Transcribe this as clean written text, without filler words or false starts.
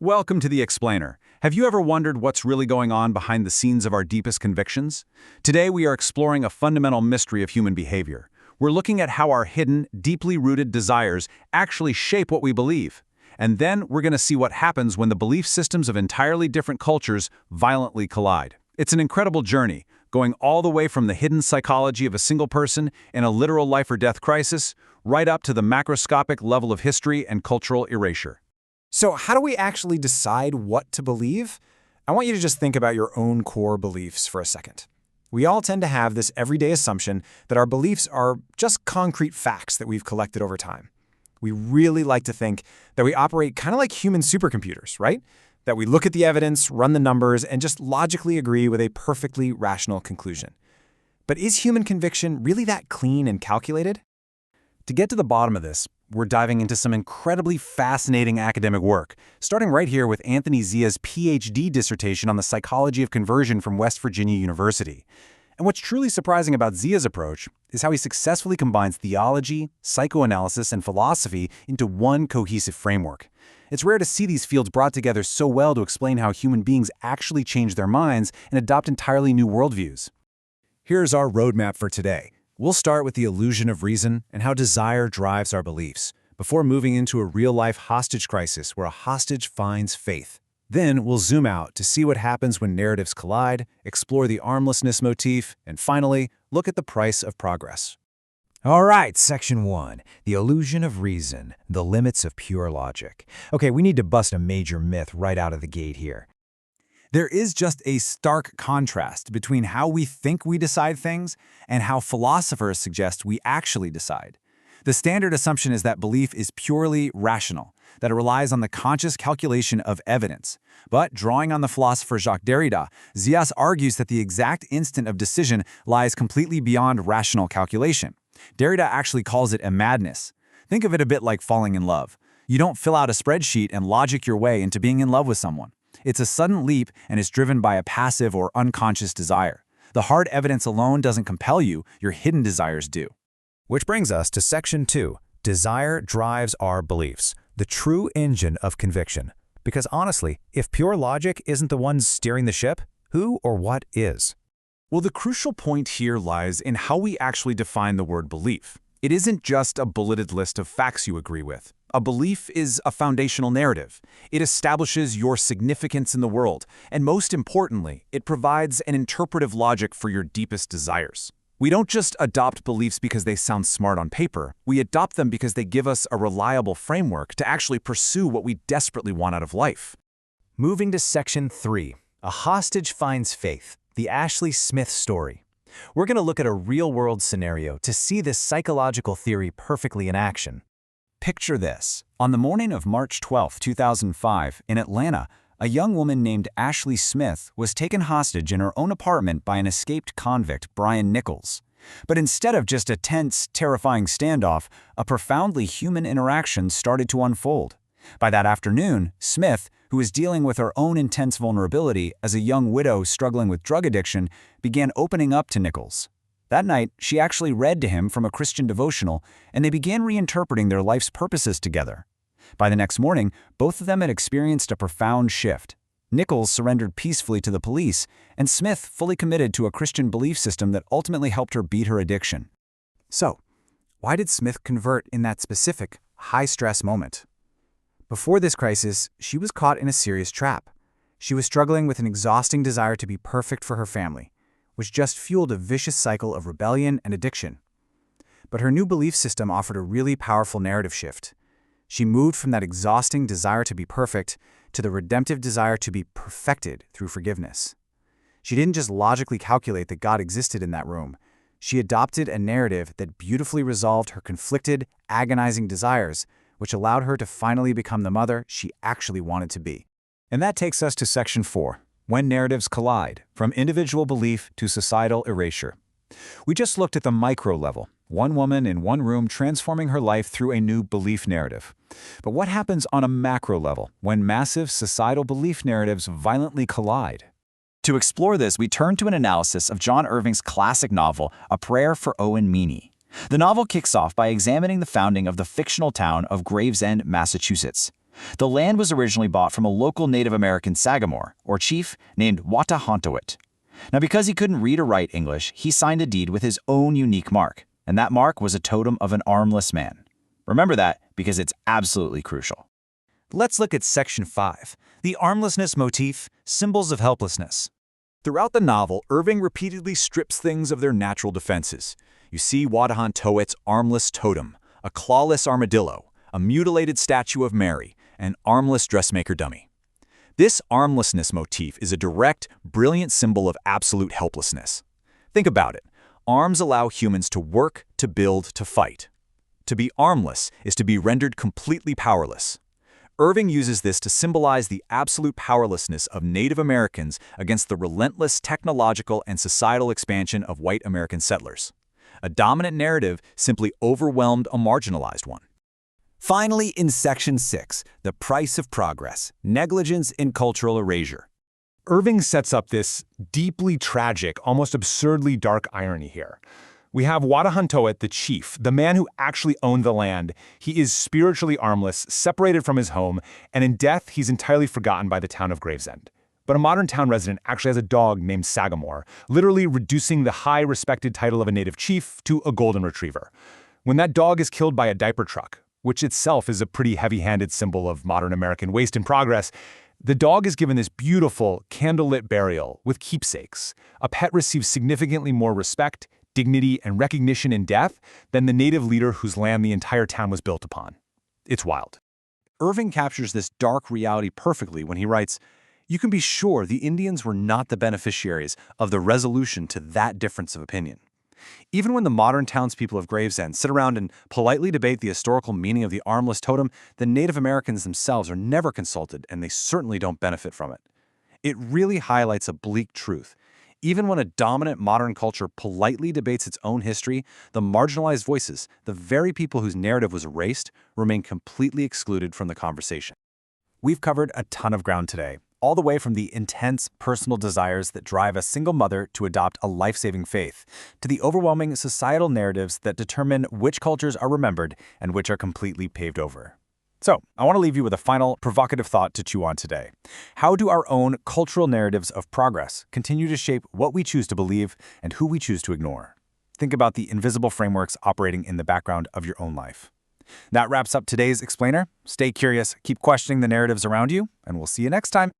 Welcome to The Explainer. Have you ever wondered what's really going on behind the scenes of our deepest convictions? Today we are exploring a fundamental mystery of human behavior. We're looking at how our hidden, deeply rooted desires actually shape what we believe. And then we're going to see what happens when the belief systems of entirely different cultures violently collide. It's an incredible journey, going all the way from the hidden psychology of a single person in a literal life or death crisis, right up to the macroscopic level of history and cultural erasure. So how do we actually decide what to believe? I want you to just think about your own core beliefs for a second. We all tend to have this everyday assumption that our beliefs are just concrete facts that we've collected over time. We really like to think that we operate kind of like human supercomputers, right? That we look at the evidence, run the numbers, and just logically agree with a perfectly rational conclusion. But is human conviction really that clean and calculated? To get to the bottom of this, we're diving into some incredibly fascinating academic work, starting right here with Anthony Zia's PhD dissertation on the psychology of conversion from West Virginia University. And what's truly surprising about Zia's approach is how he successfully combines theology, psychoanalysis, and philosophy into one cohesive framework. It's rare to see these fields brought together so well to explain how human beings actually change their minds and adopt entirely new worldviews. Here's our roadmap for today. We'll start with the illusion of reason and how desire drives our beliefs, before moving into a real-life hostage crisis where a hostage finds faith. Then we'll zoom out to see what happens when narratives collide, explore the armlessness motif, and finally, look at the price of progress. All right, Section 1, the illusion of reason, the limits of pure logic. Okay, we need to bust a major myth right out of the gate here. There is just a stark contrast between how we think we decide things and how philosophers suggest we actually decide. The standard assumption is that belief is purely rational, that it relies on the conscious calculation of evidence. But drawing on the philosopher Jacques Derrida, Zia argues that the exact instant of decision lies completely beyond rational calculation. Derrida actually calls it a madness. Think of it a bit like falling in love. You don't fill out a spreadsheet and logic your way into being in love with someone. It's a sudden leap and is driven by a passive or unconscious desire. The hard evidence alone doesn't compel you, your hidden desires do. Which brings us to Section 2, desire drives our beliefs, the true engine of conviction. Because honestly, if pure logic isn't the one steering the ship, who or what is? Well, the crucial point here lies in how we actually define the word belief. It isn't just a bulleted list of facts you agree with. A belief is a foundational narrative. It establishes your significance in the world, and most importantly, it provides an interpretive logic for your deepest desires. We don't just adopt beliefs because they sound smart on paper. We adopt them because they give us a reliable framework to actually pursue what we desperately want out of life. Moving to Section 3, a hostage finds faith, the Ashley Smith story. We're going to look at a real-world scenario to see this psychological theory perfectly in action. Picture this. On the morning of March 12, 2005, in Atlanta, a young woman named Ashley Smith was taken hostage in her own apartment by an escaped convict, Brian Nichols. But instead of just a tense, terrifying standoff, a profoundly human interaction started to unfold. By that afternoon, Smith, who was dealing with her own intense vulnerability as a young widow struggling with drug addiction, began opening up to Nichols. That night, she actually read to him from a Christian devotional, and they began reinterpreting their life's purposes together. By the next morning, both of them had experienced a profound shift. Nichols surrendered peacefully to the police, and Smith fully committed to a Christian belief system that ultimately helped her beat her addiction. So, why did Smith convert in that specific, high-stress moment? Before this crisis, she was caught in a serious trap. She was struggling with an exhausting desire to be perfect for her family, which just fueled a vicious cycle of rebellion and addiction. But her new belief system offered a really powerful narrative shift. She moved from that exhausting desire to be perfect to the redemptive desire to be perfected through forgiveness. She didn't just logically calculate that God existed in that room. She adopted a narrative that beautifully resolved her conflicted, agonizing desires, which allowed her to finally become the mother she actually wanted to be. And that takes us to Section 4, when narratives collide, from individual belief to societal erasure. We just looked at the micro level, one woman in one room transforming her life through a new belief narrative. But what happens on a macro level when massive societal belief narratives violently collide? To explore this, we turn to an analysis of John Irving's classic novel, A Prayer for Owen Meany. The novel kicks off by examining the founding of the fictional town of Gravesend, Massachusetts. The land was originally bought from a local Native American sagamore, or chief, named Watahontoit. Now, because he couldn't read or write English, he signed a deed with his own unique mark, and that mark was a totem of an armless man. Remember that because it's absolutely crucial. Let's look at Section 5, the armlessness motif, symbols of helplessness. Throughout the novel, Irving repeatedly strips things of their natural defenses. You see Watahontoit's armless totem, a clawless armadillo, a mutilated statue of Mary, an armless dressmaker dummy. This armlessness motif is a direct, brilliant symbol of absolute helplessness. Think about it. Arms allow humans to work, to build, to fight. To be armless is to be rendered completely powerless. Irving uses this to symbolize the absolute powerlessness of Native Americans against the relentless technological and societal expansion of white American settlers. A dominant narrative simply overwhelmed a marginalized one. Finally, in Section 6, the price of progress, negligence in cultural erasure. Irving sets up this deeply tragic, almost absurdly dark irony here. We have Watahontoit, the chief, the man who actually owned the land. He is spiritually armless, separated from his home, and in death, he's entirely forgotten by the town of Gravesend. But a modern town resident actually has a dog named Sagamore, literally reducing the high-respected title of a native chief to a golden retriever. When that dog is killed by a diaper truck, which itself is a pretty heavy-handed symbol of modern American waste and progress, the dog is given this beautiful, candlelit burial with keepsakes. A pet receives significantly more respect, dignity, and recognition in death than the native leader whose land the entire town was built upon. It's wild. Irving captures this dark reality perfectly when he writes, "You can be sure the Indians were not the beneficiaries of the resolution to that difference of opinion." Even when the modern townspeople of Gravesend sit around and politely debate the historical meaning of the armless totem, the Native Americans themselves are never consulted, and they certainly don't benefit from it. It really highlights a bleak truth. Even when a dominant modern culture politely debates its own history, the marginalized voices, the very people whose narrative was erased, remain completely excluded from the conversation. We've covered a ton of ground today, all the way from the intense personal desires that drive a single mother to adopt a life-saving faith, to the overwhelming societal narratives that determine which cultures are remembered and which are completely paved over. So, I want to leave you with a final provocative thought to chew on today. How do our own cultural narratives of progress continue to shape what we choose to believe and who we choose to ignore? Think about the invisible frameworks operating in the background of your own life. That wraps up today's Explainer. Stay curious, keep questioning the narratives around you, and we'll see you next time.